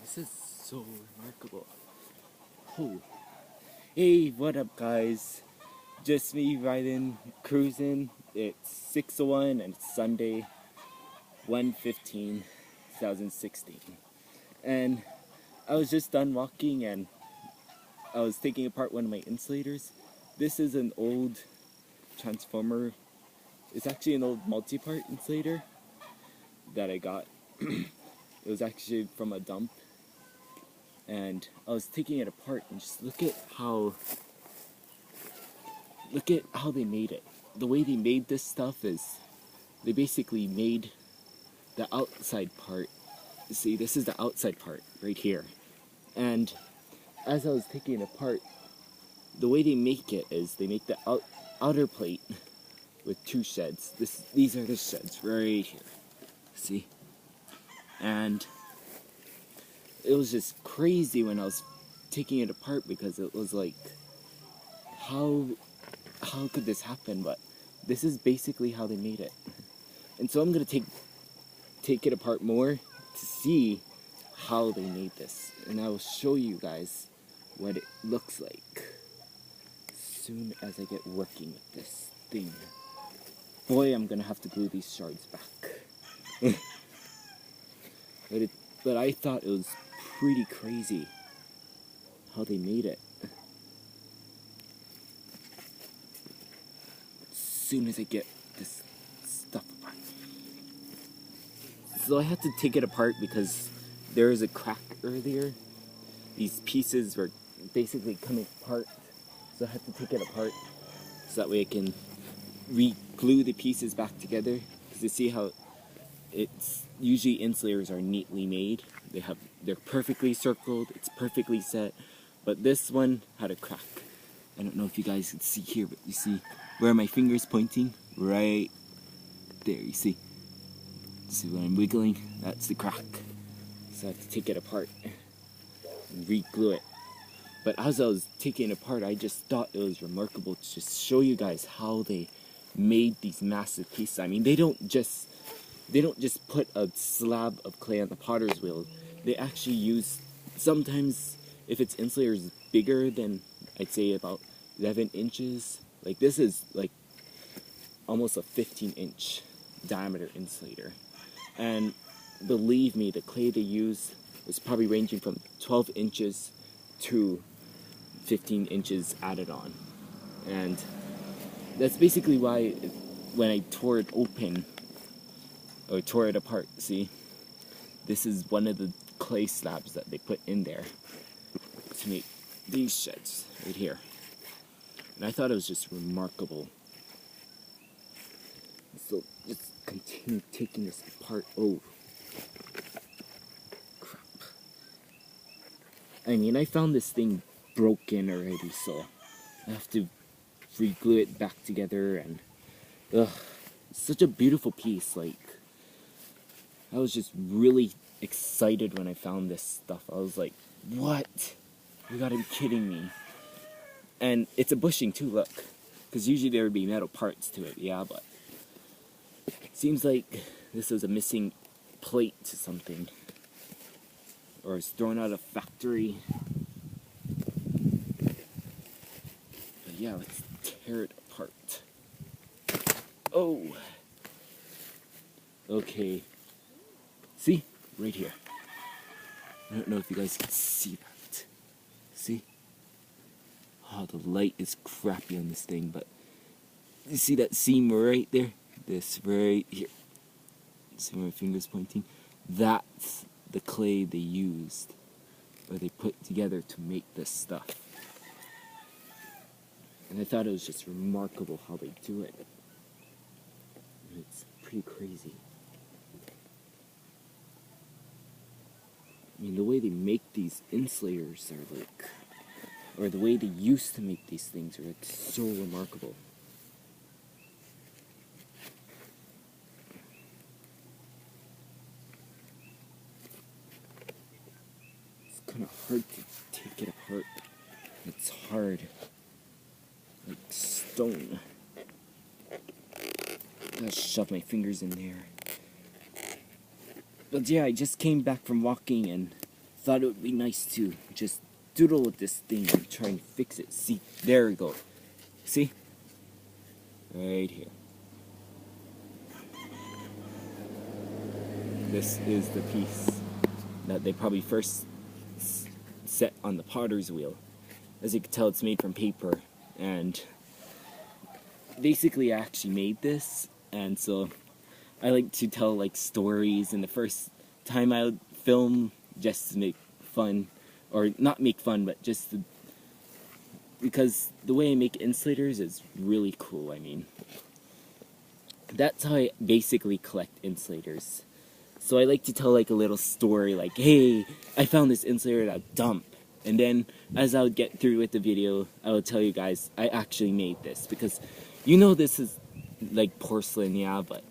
This is so remarkable. Oh, hey, what up, guys? Just me riding, cruising. It's 6:01 and it's Sunday, 1/15/2016. And I was just done walking and I was taking apart one of my insulators. This is an old transformer. It's actually an old multi-part insulator that I got. It was actually from a dump. And I was taking it apart and just look at how they made it. The way they made this stuff is they basically made the outside part. See, this is the outside part right here. And as I was taking it apart, the way they make it is they make the outer plate with two sheds. These are the sheds right here. See? And it was just crazy when I was taking it apart because it was like, how could this happen? But this is basically how they made it. And so I'm gonna take it apart more to see how they made this, and I will show you guys what it looks like as soon as I get working with this thing. Boy, I'm gonna have to glue these shards back. But I thought it was pretty crazy how they made it. As soon as I get this stuff apart. So I had to take it apart because there was a crack earlier. These pieces were basically coming apart. So I had to take it apart so that way I can re-glue the pieces back together. Because you see how it's usually insulators are neatly made. They're perfectly circled, it's perfectly set, but this one had a crack. I don't know if you guys can see here, but you see where my finger's pointing? Right there, you see? See when I'm wiggling? That's the crack. So I have to take it apart and re-glue it. But as I was taking it apart, I just thought it was remarkable to just show you guys how they made these massive pieces. I mean, they don't just put a slab of clay on the potter's wheel. They actually use, sometimes if its insulator is bigger than, I'd say about 11 inches, like this is like almost a 15-inch diameter insulator. And believe me, the clay they use was probably ranging from 12 inches to 15 inches added on. And that's basically why when I tore it open, or tore it apart, see? This is one of the clay slabs that they put in there to make these sheds right here. And I thought it was just remarkable. So just continue taking this apart. Oh, crap. I mean, I found this thing broken already, so I have to re-glue it back together. And ugh, it's such a beautiful piece. Like, I was just really excited when I found this stuff. I was like, what? You gotta be kidding me. And it's a bushing too, look. Because usually there would be metal parts to it, yeah, but it seems like this was a missing plate to something. Or it's thrown out of factory. But yeah, let's tear it apart. Oh! Okay. See? Right here. I don't know if you guys can see that. See? Oh, the light is crappy on this thing, but you see that seam right there? This right here. See where my finger's pointing? That's the clay they used, or they put together to make this stuff. And I thought it was just remarkable how they do it. It's pretty crazy. I mean, the way they make these insulators are like, or the way they used to make these things are like so remarkable. It's kind of hard to take it apart. It's hard, like stone. I gotta shove my fingers in there. But yeah, I just came back from walking and thought it would be nice to just doodle with this thing and try and fix it. See, there we go. See? Right here. This is the piece that they probably first set on the potter's wheel. As you can tell, it's made from paper, and basically I actually made this, and so I like to tell like stories, and the first time I would film just to make fun, or not make fun, but just to, because the way I make insulators is really cool. I mean, that's how I basically collect insulators. So I like to tell like a little story, like, hey, I found this insulator at a dump. And then as I would get through with the video, I would tell you guys I actually made this, because you know this is like porcelain, yeah, but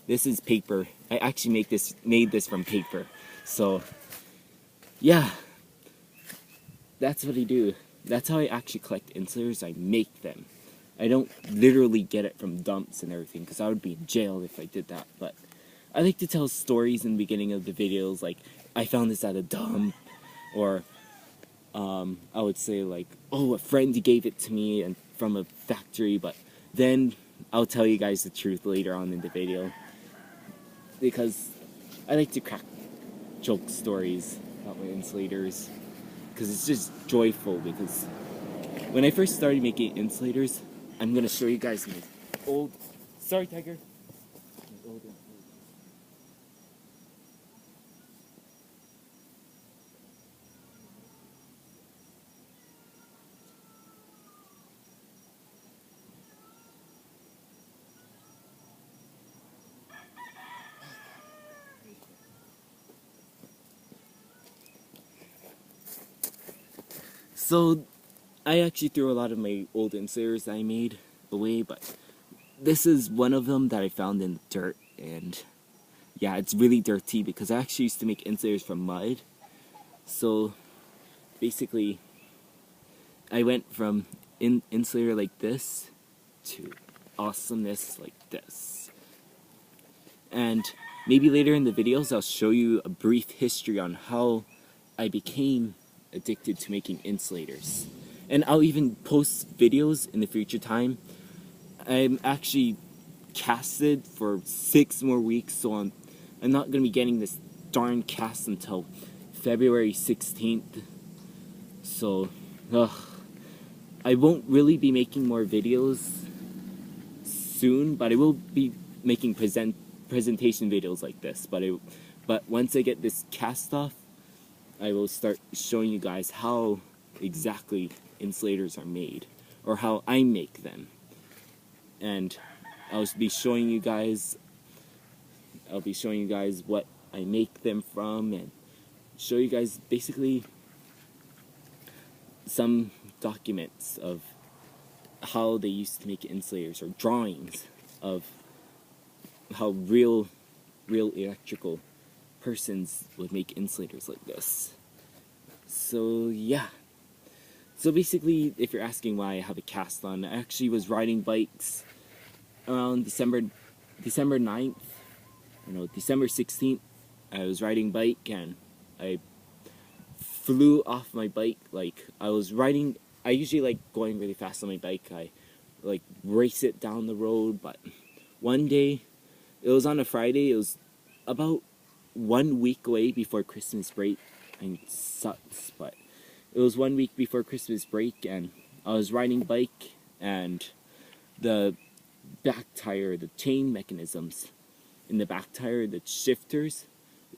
this is paper. I actually made this from paper. So yeah, that's what I do. That's how I actually collect insulators. I make them. I don't literally get it from dumps and everything, because I would be in jail if I did that. But I like to tell stories in the beginning of the videos, like, I found this at a dump, or I would say like, oh, a friend gave it to me and from a factory, but then I'll tell you guys the truth later on in the video, because I like to crack joke stories about my insulators, because it's just joyful. Because when I first started making insulators, I'm going to show you guys my old, sorry Tiger, my old insulators. So, I actually threw a lot of my old insulators that I made away, but this is one of them that I found in the dirt, and yeah, it's really dirty, because I actually used to make insulators from mud. So, basically, I went from insulator like this to awesomeness like this. And maybe later in the videos I'll show you a brief history on how I became addicted to making insulators. And I'll even post videos in the future time. I'm actually casted for 6 more weeks, so I'm not going to be getting this darn cast until February 16th. So, I won't really be making more videos soon, but I will be making presentation videos like this. But once I get this cast off, I will start showing you guys how exactly insulators are made, or how I make them. And I'll be showing you guys what I make them from, and show you guys basically some documents of how they used to make insulators, or drawings of how real electrical persons would make insulators like this. So yeah. So basically, if you're asking why I have a cast on, I actually was riding bikes around December 9th, December 16th. I was riding bike, and I flew off my bike. Like, I was riding, I usually like going really fast on my bike. I like race it down the road, but one day, it was on a Friday, it was about 1 week away before Christmas break. And it sucks, but it was 1 week before Christmas break, and I was riding bike, and the back tire, the chain mechanisms in the back tire, the shifters,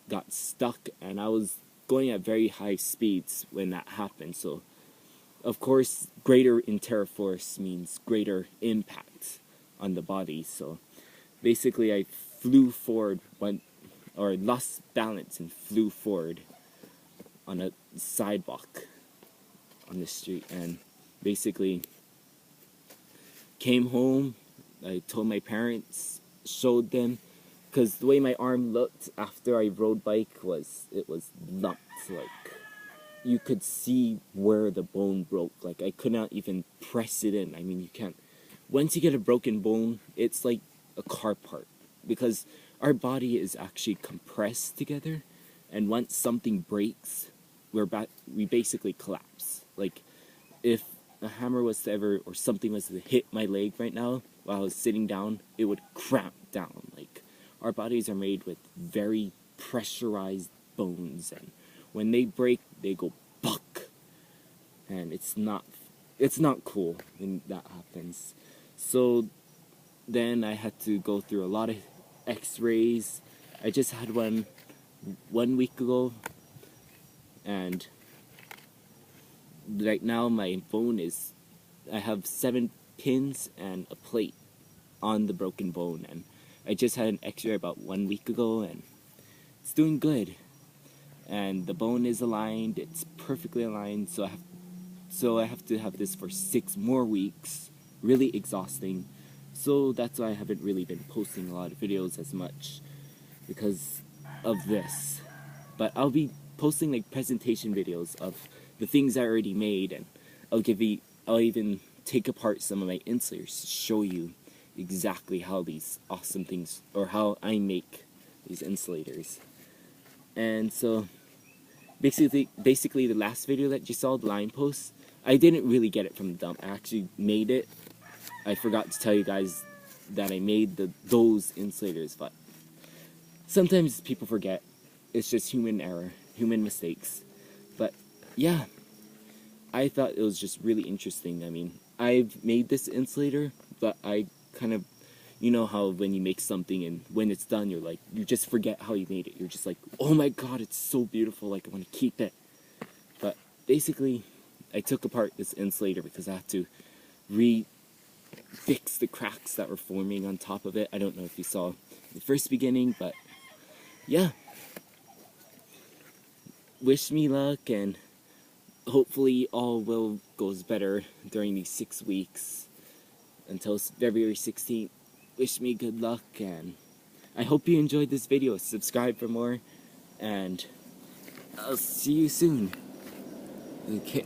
got stuck, and I was going at very high speeds when that happened. So, of course, greater interior force means greater impact on the body. So, basically, I flew forward, lost balance and flew forward on a sidewalk on the street, and basically came home. I told my parents, showed them, because the way my arm looked after I rode bike it was lumped. Like, you could see where the bone broke. Like, I could not even press it in. I mean, you can't. Once you get a broken bone, it's like a car part, because our body is actually compressed together, and once something breaks, we basically collapse. Like, if a hammer was to ever, or something was to hit my leg right now while I was sitting down, it would cramp down. Like, our bodies are made with very pressurized bones, and when they break, they go buck. And it's not cool when that happens. So then I had to go through a lot of x-rays. I just had one week ago, and right now my bone is, I have 7 pins and a plate on the broken bone, and I just had an x-ray about 1 week ago, and it's doing good. And the bone is aligned, it's perfectly aligned, so I have to have this for 6 more weeks. Really exhausting. So that's why I haven't really been posting a lot of videos as much, because of this. But I'll be posting like presentation videos of the things I already made, and I'll even take apart some of my insulators to show you exactly how these awesome things, or how I make these insulators. And so basically the last video that you saw, the line post, I didn't really get it from the dump. I actually made it. I forgot to tell you guys that I made those insulators, but sometimes people forget. It's just human error, human mistakes. But yeah, I thought it was just really interesting. I mean, I've made this insulator, but I kind of, you know how when you make something and when it's done, you just forget how you made it. You're just like, oh my god, it's so beautiful, like I want to keep it. But basically, I took apart this insulator because I had to fix the cracks that were forming on top of it. I don't know if you saw the first beginning, but yeah. Wish me luck, and hopefully all goes better during these 6 weeks until February 16th. Wish me good luck, and I hope you enjoyed this video. Subscribe for more, and I'll see you soon. Okay.